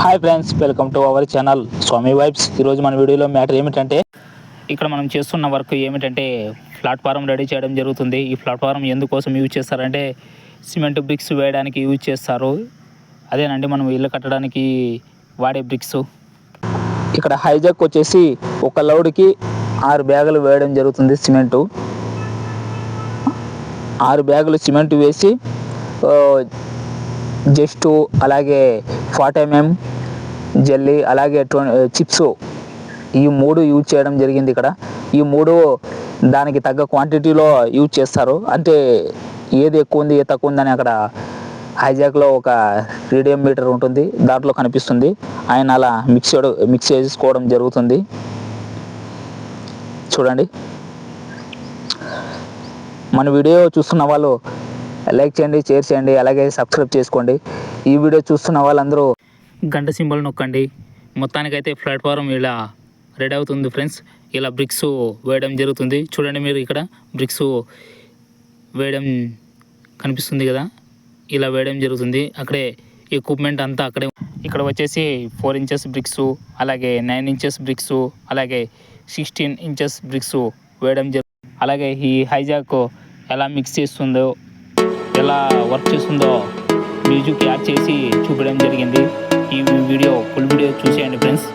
Hi friends, welcome to our channel Swami Vibes. ఈరోజు మన వీడియోలో మ్యాటర్ ఏమిటంటే, ఇక్కడ మనం చేస్తున్న వర్క్ ఏమిటంటే ప్లాట్ఫారం రెడీ చేయడం జరుగుతుంది. ఈ ప్లాట్ఫారం ఎందుకోసం యూజ్ చేస్తారంటే సిమెంట్ బ్రిక్స్ వేయడానికి యూజ్ చేస్తారు. అదేనండి మనం ఇల్లు కట్టడానికి వాడే బ్రిక్స్. ఇక్కడ హైజాక్ వచ్చేసి ఒక లోడ్కి 6 బ్యాగులు వేయడం జరుగుతుంది. సిమెంటు 6 బ్యాగులు సిమెంట్ వేసి జస్ట్ అలాగే 40 mm జెల్లీ అలాగే చిప్స్ ఈ 3 యూజ్ చేయడం జరిగింది. ఇక్కడ ఈ 3 దానికి తగ్గ క్వాంటిటీలో యూజ్ చేస్తారు. అంటే ఏది ఎక్కువ ఉంది ఏది తక్కువ ఉందని అక్కడ హైజాక్లో ఒక రీడియం మీటర్ ఉంటుంది, దాంట్లో కనిపిస్తుంది. ఆయన అలా మిక్స్ చేసుకోవడం జరుగుతుంది. చూడండి, మన వీడియో చూస్తున్న వాళ్ళు లైక్ చేయండి, షేర్ చేయండి, అలాగే సబ్స్క్రైబ్ చేసుకోండి. ఈ వీడియో చూస్తున్న వాళ్ళందరూ గంట సింబల్ నొక్కండి. మొత్తానికైతే ప్లాట్ఫారం ఇలా రెడీ అవుతుంది ఫ్రెండ్స్. ఇలా బ్రిక్స్ వేయడం జరుగుతుంది. చూడండి, మీరు ఇక్కడ బ్రిక్స్ వేయడం కనిపిస్తుంది కదా, ఇలా వేయడం జరుగుతుంది. అక్కడే ఎక్విప్మెంట్ అంతా అక్కడే. ఇక్కడ వచ్చేసి 4 inches బ్రిక్స్, అలాగే 9 inches బ్రిక్స్, అలాగే 16 inches బ్రిక్స్ వేయడం జరుగుతుంది. అలాగే ఈ హైజాక్ ఎలా మిక్స్ చేస్తుందో, ఎలా వర్క్ చేస్తుందో మ్యూజిక్ యాడ్ చేసి చూపించడం జరిగింది. ఈ వీడియో ఫుల్ వీడియో చూసేయండి ఫ్రెండ్స్.